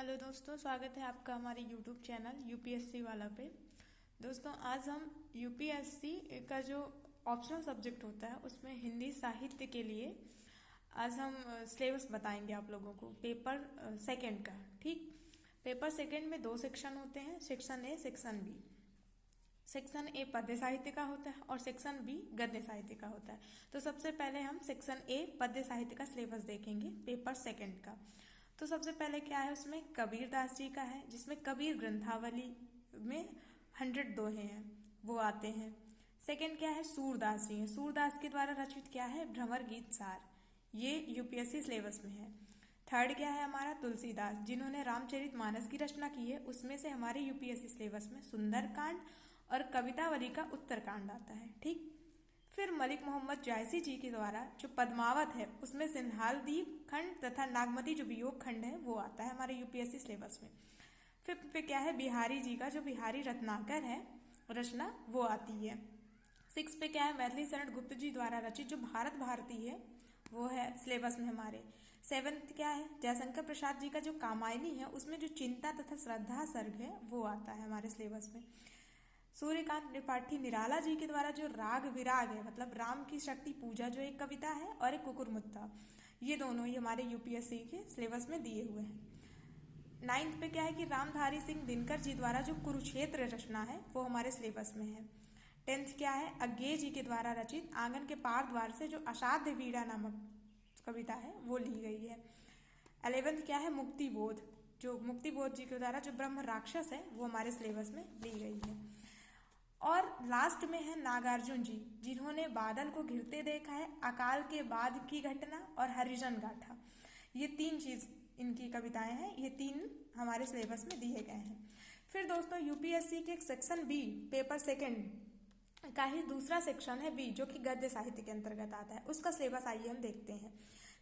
Hello दोस्तों, स्वागत है आपका हमारे यूट्यूब चैनल यूपीएससी वाला पे। दोस्तों, आज हम यूपीएससी का जो ऑप्शनल सब्जेक्ट होता है उसमें हिंदी साहित्य के लिए आज हम सिलेबस बताएंगे आप लोगों को पेपर सेकंड का। ठीक, पेपर सेकंड में दो सेक्शन होते हैं, section A section B. Section A पद्य साहित्य का होता है और सेक्शन बी गद्य साहित्य का होता है। तो सबसे पहले हम सेक्शन ए पद्य साहित्य का सिलेबस देखेंगे पेपर सेकंड का। तो सबसे पहले क्या है, उसमें कबीर दास जी का है, जिसमें कबीर ग्रंथावली में 100 दोहे हैं वो आते हैं। सेकंड क्या है, सूरदास जी हैं, सूरदास के द्वारा रचित क्या है, भ्रमर गीत सार, ये यूपीएससी सिलेबस में है। थर्ड क्या है हमारा, तुलसीदास, जिन्होंने रामचरितमानस की रचना की है, उसमें से हमारे यूपीएससी सिलेबस में सुंदरकांड और कवितावली का उत्तरकांड आता है। ठीक, फिर मलिक मोहम्मद जायसी जी के द्वारा जो पद्मावत है उसमें सिंहाल द्वीप खंड तथा नागमती जो वियोग खंड है वो आता है हमारे यूपीएससी सिलेबस में। फिफ्थ पे क्या है, बिहारी जी का जो बिहारी रत्नाकर है रचना वो आती है। सिक्स पे क्या है, मैथिली शरण गुप्त जी द्वारा रचित जो भारत भारती है वो है सिलेबस में हमारे। सेवेंथ क्या है, जयशंकर प्रसाद जी का जो कामायनी है उसमें जो चिंता तथा श्रद्धा सर्ग है वो आता है हमारे सिलेबस में। सूर्यकांत त्रिपाठी निराला जी के द्वारा जो राग विराग है, मतलब राम की शक्ति पूजा जो एक कविता है और एक कुकुरमुत्ता, ये दोनों ही हमारे यूपीएससी के सिलेबस में दिए हुए हैं। नाइन्थ पे क्या है कि रामधारी सिंह दिनकर जी द्वारा जो कुरुक्षेत्र रचना है वो हमारे सिलेबस में है। टेंथ क्या है, अज्ञे जी के द्वारा रचित आंगन के पार द्वार से जो असाध्य वीड़ा नामक कविता है वो ली गई है। 11th क्या है, मुक्तिबोध, जो मुक्तिबोध जी के द्वारा जो ब्रह्म राक्षस है वो हमारे सिलेबस में ली गई है। और लास्ट में है नागार्जुन जी, जिन्होंने बादल को घिरते देखा है, अकाल के बाद की घटना और हरिजन गाथा, ये तीन चीज इनकी कविताएं हैं, ये तीन हमारे सिलेबस में दिए गए हैं। फिर दोस्तों यूपीएससी के सेक्शन बी पेपर सेकंड का ही दूसरा सेक्शन है बी, जो कि गद्य साहित्य के अंतर्गत आता है। उसका सिलेबस आइए हम देखते हैं।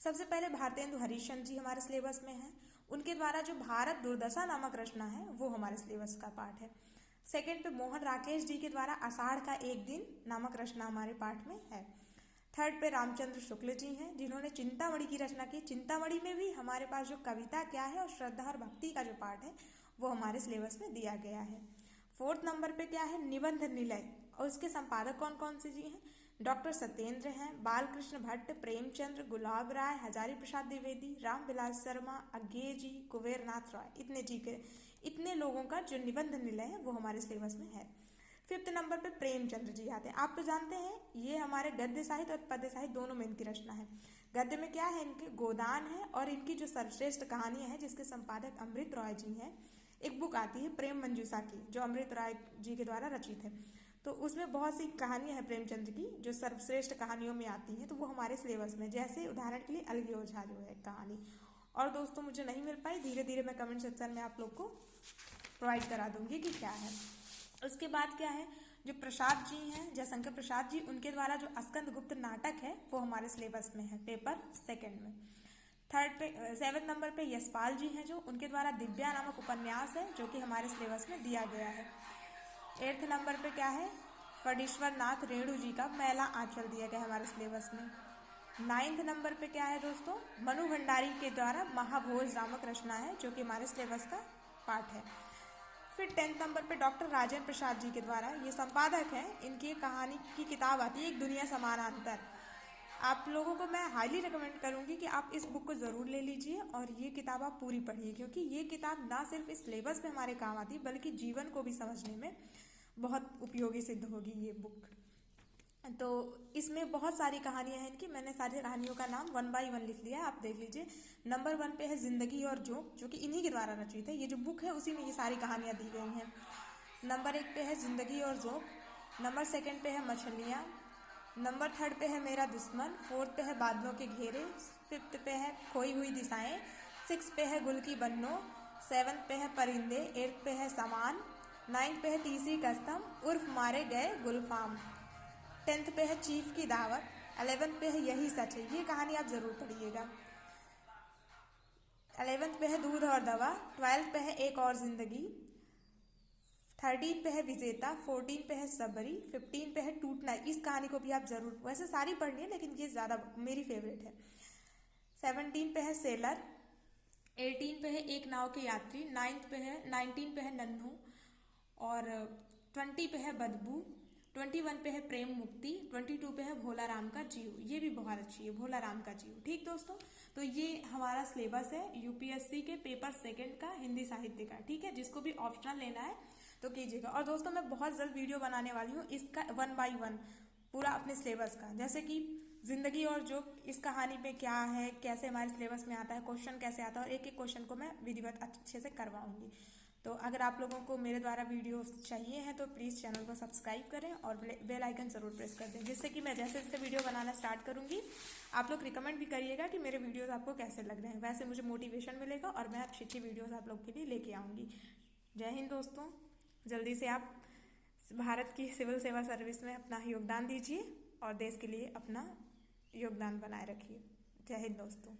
सबसे पहले भारतेंदु हरिश्चंद्र जी हमारे सिलेबस में है, उनके द्वारा जो भारत दुर्दशा नामक रचना है वो हमारे सिलेबस का पार्ट है। सेकंड पे मोहन राकेश जी के द्वारा आषाढ़ का एक दिन नामक रचना हमारे पाठ में है। थर्ड पे रामचंद्र शुक्ल जी हैं, जिन्होंने चिंतामणि की रचना की। चिंतामणि में भी हमारे पास जो कविता क्या है और श्रद्धा और भक्ति का जो पार्ट है वो हमारे सिलेबस में दिया गया है। फोर्थ नंबर पे क्या है, निबंध निलय, और उसके संपादक कौन कौन से जी हैं, डॉक्टर सत्येंद्र हैं, बालकृष्ण भट्ट, प्रेमचंद्र, गुलाब राय, हजारी प्रसाद द्विवेदी, रामविलास शर्मा, अज्ञे जी, कुबेरनाथ रॉय, इतने लोगों का जो निबंध निलय है वो हमारे सिलेबस में है। फिफ्थ नंबर पे प्रेमचंद्र जी आते हैं। आप तो जानते हैं ये हमारे गद्य साहित्य और पद्य साहित्य दोनों में इनकी रचना है। गद्य में क्या है, इनके गोदान है, और इनकी जो सर्वश्रेष्ठ कहानियां हैं जिसके संपादक अमृत रॉय जी हैं। एक बुक आती है प्रेम मंजूषा की, जो अमृत राय जी के द्वारा रचित है, तो उसमें बहुत सी कहानियां हैं प्रेमचंद्र की जो सर्वश्रेष्ठ कहानियों में आती हैं, तो वो हमारे सिलेबस में, जैसे उदाहरण के लिए अलगी ओझा जो है कहानी। और दोस्तों मुझे नहीं मिल पाई, धीरे धीरे मैं कमेंट सेक्शन में आप लोग को प्रोवाइड करा दूंगी कि क्या है। उसके बाद क्या है, जो प्रसाद जी हैं, जयशंकर प्रसाद जी, उनके द्वारा जो स्कंद गुप्त नाटक है वो हमारे सिलेबस में है पेपर सेकंड में। थर्ड पे 7th नंबर पे यशपाल जी हैं, जो उनके द्वारा दिव्या नामक उपन्यास है जो कि हमारे सिलेबस में दिया गया है। 8th नंबर पे क्या है, फणीश्वर नाथ रेणु जी का मैला आंचल दिया गया है हमारे सिलेबस में। 9th नंबर पे क्या है दोस्तों, मनु भंडारी के द्वारा महाभोज नामक रचना है जो कि हमारे सिलेबस का पार्ट है। फिर 10th नंबर पे डॉक्टर राजेंद्र प्रसाद जी के द्वारा, ये संपादक हैं, इनकी एक कहानी की किताब आती है एक दुनिया समानांतर। आप लोगों को मैं हाईली रिकमेंड करूंगी कि आप इस बुक को ज़रूर ले लीजिए और ये किताब आप पूरी पढ़िए, क्योंकि ये किताब ना सिर्फ इस सिलेबस में हमारे काम आती है बल्कि जीवन को भी समझने में बहुत उपयोगी सिद्ध होगी ये बुक। तो इसमें बहुत सारी कहानियां हैं इनकी, मैंने सारी कहानियों का नाम 1 बाय 1 लिख लिया है, आप देख लीजिए। नंबर 1 पे है जिंदगी और जोक, जो कि इन्हीं के द्वारा रचित है, ये जो बुक है उसी में ये सारी कहानियां दी गई हैं। नंबर 1 पे है जिंदगी और जोक। नंबर 2 पे है मछलियाँ। नंबर 3 पे है मेरा दुश्मन। 4th पे है बादलों के घेरे। 5th पे है खोई हुई दिशाएं। 6 पे है गुल की बन्नो। 7th पे है परिंदे। 8th पे है सामान। 9th पे है तीसरी कस्टम उर्फ मारे गए गुलफाम। 10th पे है चीफ की दावत। 11th पे है यही सच है, ये कहानी आप जरूर पढ़िएगा। 11th पे है दूध और दवा। 12th पे है एक और जिंदगी। 13 पे है विजेता। 14 पे है सबरी। 15 पे है टूटना, इस कहानी को भी आप जरूर, वैसे सारी पढ़नी है लेकिन ये ज्यादा मेरी फेवरेट है। 17 पे है सेलर। 18 पे है एक नाव के यात्री, 19 पे है नन्हू, और 20 पे है बदबू, 21 पे है प्रेम मुक्ति, 22 पे है भोला राम का जीव। ये भी बहुत अच्छी है, भोला राम का जीव। ठीक दोस्तों, तो ये हमारा सिलेबस है यूपीएससी के पेपर सेकंड का हिंदी साहित्य का। ठीक है, जिसको भी ऑप्शनल लेना है तो कीजिएगा। और दोस्तों मैं बहुत जल्द वीडियो बनाने वाली हूँ इसका 1 बाय 1 पूरा अपने सिलेबस का, जैसे कि जिंदगी और जो इस कहानी में क्या है, कैसे हमारे सिलेबस में आता है, क्वेश्चन कैसे आता है, और एक एक क्वेश्चन को मैं विधिवत अच्छे से करवाऊंगी। तो अगर आप लोगों को मेरे द्वारा वीडियोस चाहिए हैं तो प्लीज़ चैनल को सब्सक्राइब करें और बेल आइकन ज़रूर प्रेस कर दें, जिससे कि मैं जैसे जैसे वीडियो बनाना स्टार्ट करूंगी आप लोग रिकमेंड भी करिएगा कि मेरे वीडियोस आपको कैसे लग रहे हैं। वैसे मुझे मोटिवेशन मिलेगा और मैं अच्छी अच्छी वीडियोस आप लोग के लिए लेके आऊँगी। जय हिंद दोस्तों, जल्दी से आप भारत की सिविल सेवा सर्विस में अपना योगदान दीजिए और देश के लिए अपना योगदान बनाए रखिए। जय हिंद दोस्तों।